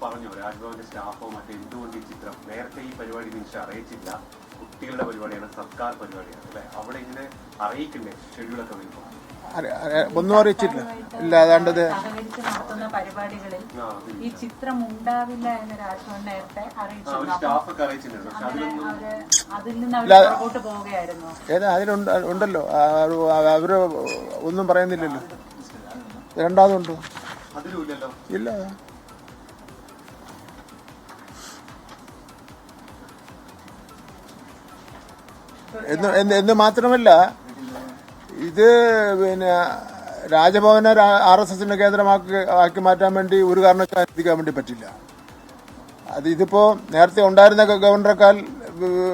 പറഞ്ഞു രാജ്ഭവന്റെ സ്റ്റാഫോ മറ്റെന്തുകൊണ്ട് ഈ ചിത്രം നേരത്തെ ഈ പരിപാടി നിമിഷം അറിയിച്ചില്ല, കുട്ടികളുടെ പരിപാടിയാണ്, സർക്കാർ പരിപാടിയാണ് അല്ലെ, അവിടെ ഇങ്ങനെ അറിയിക്കണ്ടേ ഷെഡ്യൂളൊക്കെ വരുമ്പോൾ? ഒന്നും അറിയിച്ചില്ല. ഇല്ല, അതാണ്ടത് നടത്തുന്ന പരിപാടികളിൽ ഈ ചിത്രം ഉണ്ടാവില്ല എന്ന് രാജ്ഭവൻ നേരത്തെ പോവുകയായിരുന്നു. ഏതാ അതിലുണ്ടല്ലോ, അവര് ഒന്നും പറയുന്നില്ലല്ലോ. രണ്ടാമതുണ്ടോ? ഇല്ല. എന്ന് മാത്രമല്ല, ഇത് പിന്നെ രാജഭവനെ RSSന്റെ കേന്ദ്രമാക്കി മാറ്റാൻ വേണ്ടി ഒരു കാരണവശാലും എത്തിക്കാൻ വേണ്ടി പറ്റില്ല. ഇതിപ്പോ നേരത്തെ ഉണ്ടായിരുന്ന ഗവർണറേക്കാൾ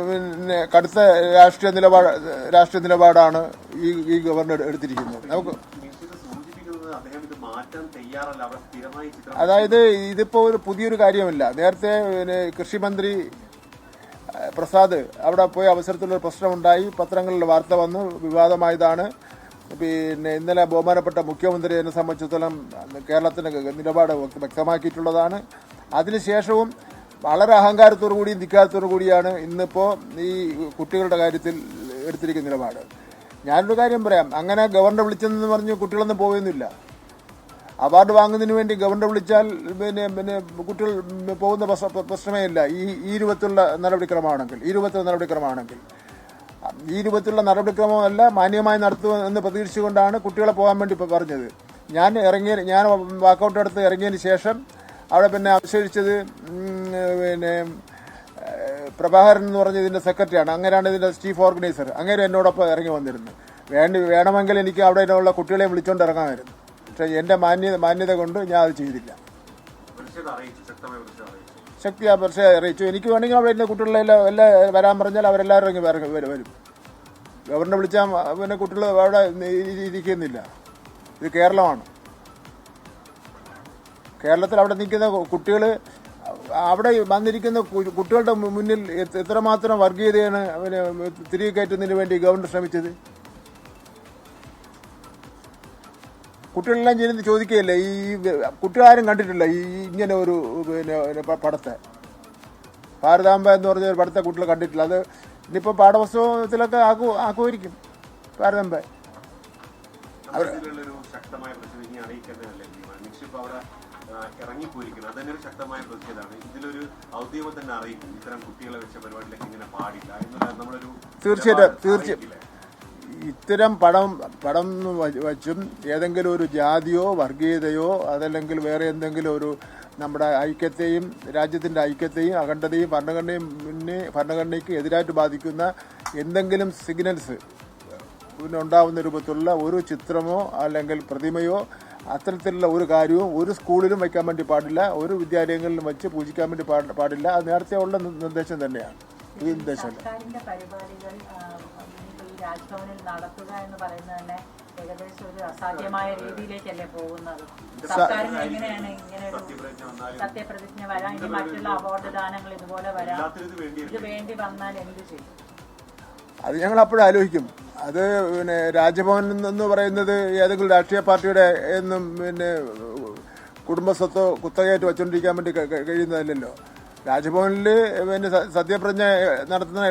പിന്നെ കടുത്ത രാഷ്ട്രീയ നിലപാടാണ് ഈ ഗവർണർ എടുത്തിരിക്കുന്നത്. നമുക്ക് അതായത് ഇതിപ്പോ ഒരു പുതിയൊരു കാര്യമല്ല. നേരത്തെ പിന്നെ കൃഷിമന്ത്രി പ്രസാദ് അവിടെ പോയ അവസരത്തിലൊരു പ്രശ്നമുണ്ടായി, പത്രങ്ങളിൽ വാർത്ത വന്നു, വിവാദമായതാണ്. പിന്നെ ഇന്നലെ ബഹുമാനപ്പെട്ട മുഖ്യമന്ത്രി എന്നെ സംബന്ധിച്ചിടത്തോളം കേരളത്തിന്റെ നിലപാട് വ്യക്തമാക്കിയിട്ടുള്ളതാണ്. അതിനുശേഷവും വളരെ അഹങ്കാരത്തോടു കൂടിയും ധിക്കാരത്തോടു കൂടിയാണ് ഇന്നിപ്പോൾ ഈ കുട്ടികളുടെ കാര്യത്തിൽ എടുത്തിരിക്കുന്ന നിലപാട്. ഞാനൊരു കാര്യം പറയാം, അങ്ങനെ ഗവർണർ വിളിച്ചെന്ന് പറഞ്ഞ് കുട്ടികളൊന്നും പോകുന്നില്ല. അവാർഡ് വാങ്ങുന്നതിന് വേണ്ടി ഗവർണർ വിളിച്ചാൽ പിന്നെ കുട്ടികൾ പോകുന്ന പ്രശ്നമേ ഇല്ല. ഈ രൂപത്തിലുള്ള നടപടിക്രമമാണെങ്കിൽ ഈ രൂപത്തിലുള്ള നടപടിക്രമമല്ല, മാന്യമായി നടത്തുമെന്ന് പ്രതീക്ഷിച്ചുകൊണ്ടാണ് കുട്ടികളെ പോകാൻ വേണ്ടി പറഞ്ഞത്. ഞാൻ വാക്കൗട്ട് എടുത്ത് ഇറങ്ങിയതിന് ശേഷം അവിടെ പിന്നെ അവശേഷിച്ചത് പിന്നെ പ്രഭാകരൻ എന്ന് പറഞ്ഞ ഇതിന്റെ സെക്രട്ടറിയാണ്, അങ്ങനെയാണ് ഇതിന്റെ ചീഫ് ഓർഗനൈസർ. അങ്ങനെ എന്നോടൊപ്പം ഇറങ്ങി വന്നിരുന്നു. വേണമെങ്കിൽ എനിക്ക് അവിടെ ഉള്ള കുട്ടികളെ വിളിച്ചുകൊണ്ട് ഇറങ്ങാമായിരുന്നു. പക്ഷെ എന്റെ മാന്യത കൊണ്ട് ഞാൻ അത് ചെയ്തില്ല. പക്ഷേ അറിയിച്ചു. എനിക്ക് വേണമെങ്കിൽ അവിടെ ഇരുന്ന കുട്ടികളെല്ലാം വരാൻ പറഞ്ഞാൽ അവരെല്ലാവരും വരും. ഗവർണർ വിളിച്ചാൽ പിന്നെ കുട്ടികൾ അവിടെ ഇരിക്കുന്നില്ല. ഇത് കേരളമാണ്. കേരളത്തിൽ അവിടെ നിൽക്കുന്ന കുട്ടികൾ, അവിടെ വന്നിരിക്കുന്ന കുട്ടികളുടെ മുന്നിൽ എത്രമാത്രം വർഗീയതയാണ് പിന്നെ തിരികെ കയറ്റുന്നതിന് വേണ്ടി ഗവർണർ ശ്രമിച്ചത്. കുട്ടികളെല്ലാം ചെയ്യുന്നത് ചോദിക്കുകയല്ലേ, ഈ കുട്ടികളാരും കണ്ടിട്ടില്ല ഈ ഇങ്ങനെ ഒരു പിന്നെ പടത്തെ. ഭാരതാംബ എന്ന് പറഞ്ഞ ഒരു പടത്തെ കുട്ടികൾ കണ്ടിട്ടില്ല. അത് ഇനിയിപ്പോൾ പാഠപുസ്തകത്തിലൊക്കെ ആക്കുമായിരിക്കും ഭാരതാംബ. തീർച്ചയായിട്ടും ഇത്തരം പടം വച്ചും ഏതെങ്കിലും ഒരു ജാതിയോ വർഗീയതയോ അതല്ലെങ്കിൽ വേറെ എന്തെങ്കിലും ഒരു നമ്മുടെ ഐക്യത്തെയും രാജ്യത്തിൻ്റെ ഐക്യത്തെയും അഖണ്ഡതയും ഭരണഘടനയ്ക്ക് എതിരായിട്ട് ബാധിക്കുന്ന എന്തെങ്കിലും സിഗ്നൽസ് പിന്നെ ഉണ്ടാവുന്ന രൂപത്തിലുള്ള ഒരു ചിത്രമോ അല്ലെങ്കിൽ പ്രതിമയോ അത്തരത്തിലുള്ള ഒരു കാര്യവും ഒരു സ്കൂളിലും വയ്ക്കാൻ വേണ്ടി പാടില്ല, ഒരു വിദ്യാലയങ്ങളിലും വെച്ച് പൂജിക്കാൻ വേണ്ടി പാടില്ല. അത് നേരത്തെ ഉള്ള നിർദ്ദേശം തന്നെയാണ്. ഈ നിർദ്ദേശമല്ല. രാജ്ഭവനിൽ നടത്തുക എന്ന് പറയുന്നത് തന്നെ ഏകദേശം ഒരു അസാധ്യമായ രീതിയിലേക്കല്ലേ പോകുന്നത്. സർക്കാരിന് എങ്ങനെയാണ് ഇങ്ങനെ ഒരു സത്യപ്രതിജ്ഞ വരാം, ഇനി മറ്റുള്ള അവാർഡ് ദാനങ്ങൾ ഇതുപോലെ വരാം, ഇത് വേണ്ടി വന്നാൽ എന്ത് ചെയ്യും? അത് ഞങ്ങൾ അപ്പോഴും ആലോചിക്കും. അത് പിന്നെ രാജ്ഭവൻ എന്ന് പറയുന്നത് ഏതെങ്കിലും രാഷ്ട്രീയ പാർട്ടിയുടെ എന്നും പിന്നെ കുടുംബസ്വത്തോ കുത്തകയായിട്ട് വെച്ചുകൊണ്ടിരിക്കാൻ വേണ്ടി കഴിയുന്നതല്ലല്ലോ. രാജ്ഭവനിൽ പിന്നെ സത്യപ്രതിജ്ഞ നടത്തുന്ന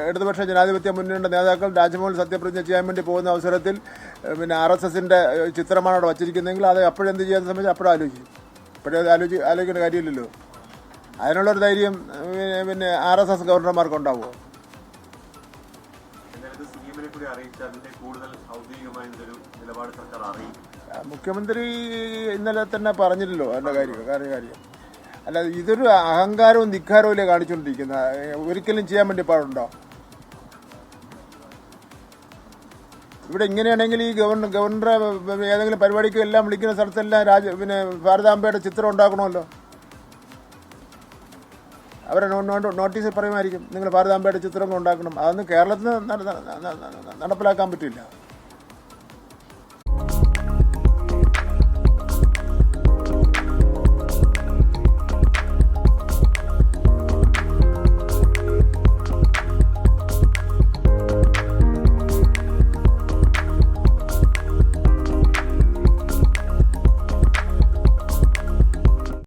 ഇടതുപക്ഷ ജനാധിപത്യ മുന്നണിയുടെ നേതാക്കൾ രാജ്ഭവനിൽ സത്യപ്രതിജ്ഞ ചെയ്യാൻ വേണ്ടി പോകുന്ന അവസരത്തിൽ പിന്നെ RSSന്റെ ചിത്രമാണ് അവിടെ വച്ചിരിക്കുന്നതെങ്കിൽ അത് അപ്പോഴെന്ത് ചെയ്യാൻ സംബന്ധിച്ച് അപ്പോഴും ആലോചിക്കും. ഇപ്പോഴേ ആലോചിക്കേണ്ട കാര്യമില്ലല്ലോ. അതിനുള്ളൊരു ധൈര്യം പിന്നെ RSS ഗവർണർമാർക്ക് ഉണ്ടാവുമോ? മുഖ്യമന്ത്രി ഇന്നലെ തന്നെ പറഞ്ഞില്ലല്ലോ അതിന്റെ കാര്യം. അല്ലാതെ ഇതൊരു അഹങ്കാരവും ധിക്കാരവും അല്ലേ കാണിച്ചുകൊണ്ടിരിക്കുന്നത്. ഒരിക്കലും ചെയ്യാൻ വേണ്ടി പാടുണ്ടോ? ഇവിടെ ഇങ്ങനെയാണെങ്കിൽ ഈ ഗവർണറെ ഏതെങ്കിലും പരിപാടിക്ക് എല്ലാം വിളിക്കുന്ന സ്ഥലത്തെല്ലാം പിന്നെ ഭാരതാംബയുടെ ചിത്രം ഉണ്ടാക്കണമല്ലോ. അവരെ നോട്ടീസിൽ പറയുമായിരിക്കും നിങ്ങൾ ഭാരതാംബയുടെ ചിത്രങ്ങൾ ഉണ്ടാക്കണം. അതൊന്നും കേരളത്തിൽ നടപ്പിലാക്കാൻ പറ്റില്ല.